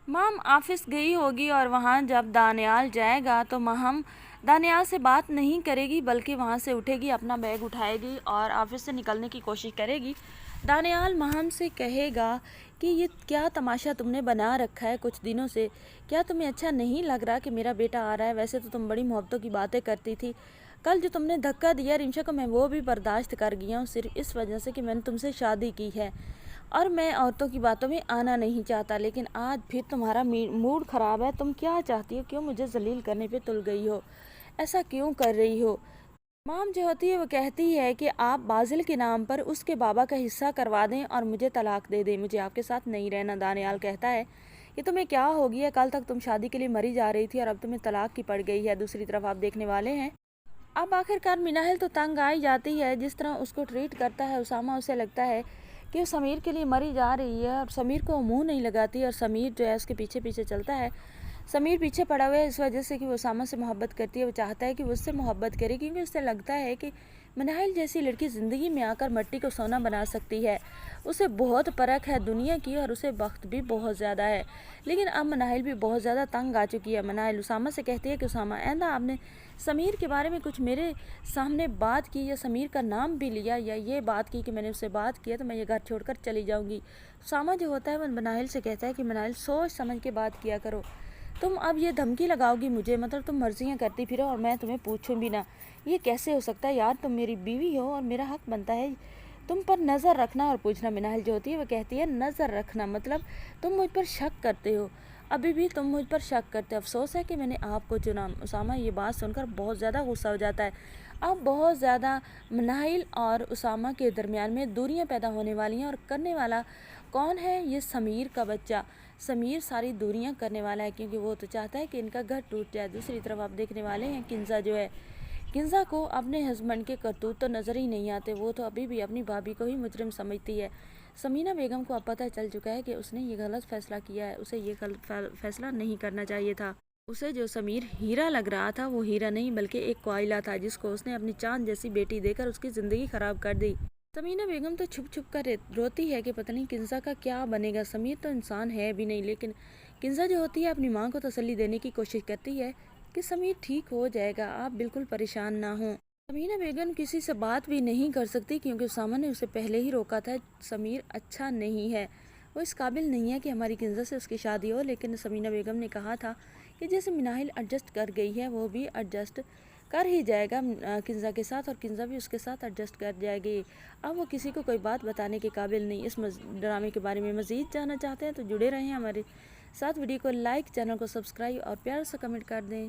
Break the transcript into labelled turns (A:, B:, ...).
A: مام آفس گئی ہوگی اور وہاں جب دانیال جائے گا تو مہم دانیال سے بات نہیں کرے گی بلکہ وہاں سے اٹھے گی، اپنا بیگ اٹھائے گی اور آفس سے نکلنے کی کوشش کرے گی۔ دانیال مہم سے کہے گا کہ یہ کیا تماشا تم نے بنا رکھا ہے کچھ دنوں سے؟ کیا تمہیں اچھا نہیں لگ رہا کہ میرا بیٹا آ رہا ہے؟ ویسے تو تم بڑی محبتوں کی باتیں کرتی تھی، کل جو تم نے دھکا دیا رمشا کو میں وہ بھی برداشت کر گیا ہوں، صرف اس وجہ سے کہ میں نے تم سے شادی کی ہے اور میں عورتوں کی باتوں میں آنا نہیں چاہتا، لیکن آج پھر تمہارا موڈ خراب ہے۔ تم کیا چاہتی ہو؟ کیوں مجھے ذلیل کرنے پہ تل گئی ہو؟ ایسا کیوں کر رہی ہو؟ مام جو ہوتی ہے وہ کہتی ہے کہ آپ بازل کے نام پر اس کے بابا کا حصہ کروا دیں اور مجھے طلاق دے دیں، مجھے آپ کے ساتھ نہیں رہنا۔ دانیال کہتا ہے کہ تمہیں کیا ہو گیا؟ کل تک تم شادی کے لیے مری جا رہی تھی اور اب تمہیں طلاق کی پڑ گئی ہے۔ دوسری طرف آپ دیکھنے والے ہیں اب آخرکار مناحل تو تنگ آئی جاتی ہے، جس طرح اس کو ٹریٹ کرتا ہے اسامہ، اسے لگتا ہے کہ وہ سمیر کے لیے مری جا رہی ہے اور سمیر کو منہ نہیں لگاتی اور سمیر جو ہے اس کے پیچھے پیچھے چلتا ہے۔ سمیر پیچھے پڑا ہوا ہے اس وجہ سے کہ وہ اسامہ سے محبت کرتی ہے، وہ چاہتا ہے کہ وہ اس سے محبت کرے کیونکہ اسے لگتا ہے کہ مناحل جیسی لڑکی زندگی میں آ کر مٹی کو سونا بنا سکتی ہے۔ اسے بہت پرکھ ہے دنیا کی اور اسے وقت بھی بہت زیادہ ہے، لیکن اب مناحل بھی بہت زیادہ تنگ آ چکی ہے۔ مناحل اسامہ سے کہتی ہے کہ اسامہ آئندہ آپ نے سمیر کے بارے میں کچھ میرے سامنے بات کی یا سمیر کا نام بھی لیا یا یہ بات کی کہ میں نے اس سے بات کیا تو میں یہ گھر چھوڑ کر چلی جاؤں گی۔ اسامہ جو ہوتا ہے وہ مناحل سے کہتا ہے کہ مناحل سوچ سمجھ کے بات کیا کرو، تم اب یہ دھمکی لگاؤ گی مجھے، مطلب تم مرضیاں کرتی پھرو اور میں تمہیں پوچھوں بھی نہ، یہ کیسے ہو سکتا ہے یار؟ تم میری بیوی ہو اور میرا حق بنتا ہے تم پر نظر رکھنا اور پوچھنا۔ مناحل جو ہوتی ہے وہ کہتی ہے نظر رکھنا مطلب تم مجھ پر شک کرتے ہو، ابھی بھی تم مجھ پر شک کرتے ہو، افسوس ہے کہ میں نے آپ کو چنا۔ اسامہ یہ بات سن کر بہت زیادہ غصہ ہو جاتا ہے۔ اب بہت زیادہ مناحل اور اسامہ کے درمیان میں دوریاں پیدا ہونے والی ہیں، اور کرنے والا کون ہے؟ یہ سمیر کا بچہ سمیر ساری دوریاں کرنے والا ہے، کیونکہ وہ تو چاہتا ہے کہ ان کا گھر ٹوٹ جائے۔ دوسری طرف آپ دیکھنے والے ہیں کنزا جو ہے، کنزا کو اپنے ہسبینڈ کے کرتوت تو نظر ہی نہیں آتے، وہ تو ابھی بھی اپنی بھابھی کو ہی مجرم سمجھتی ہے۔ سمینہ بیگم کو اب پتہ چل چکا ہے کہ اس نے یہ غلط فیصلہ کیا ہے، اسے یہ غلط فیصلہ نہیں کرنا چاہیے تھا۔ اسے جو سمیر ہیرا لگ رہا تھا وہ ہیرا نہیں بلکہ ایک کوئلہ تھا، جس کو اس نے اپنی چاند جیسی بیٹی دے کر اس کی زندگی خراب کر دی۔ سمینہ بیگم تو چھپ چھپ کر روتی ہے کہ پتہ نہیں کنزا کا کیا بنے گا، سمیر تو انسان ہے بھی نہیں۔ لیکن کنزا جو ہوتی ہے اپنی ماں کو تسلی دینے کی کوشش کرتی ہے کہ سمیر ٹھیک ہو جائے گا، آپ بالکل پریشان نہ ہوں۔ سمینہ بیگم کسی سے بات بھی نہیں کر سکتی کیونکہ اسامہ نے اسے پہلے ہی روکا تھا، سمیر اچھا نہیں ہے، وہ اس قابل نہیں ہے کہ ہماری کنزا سے اس کی شادی ہو۔ لیکن سمینہ بیگم نے کہا تھا کہ جیسے مناحل ایڈجسٹ کر گئی ہے وہ بھی ایڈجسٹ کر ہی جائے گا کنزا کے ساتھ، اور کنزا بھی اس کے ساتھ ایڈجسٹ کر جائے گی۔ اب وہ کسی کو کوئی بات بتانے کے قابل نہیں۔ اس ڈرامے کے بارے میں مزید جاننا چاہتے ہیں تو جڑے رہیں ہمارے ساتھ، ویڈیو کو لائک، چینل کو سبسکرائب اور پیار سے کمنٹ کر دیں۔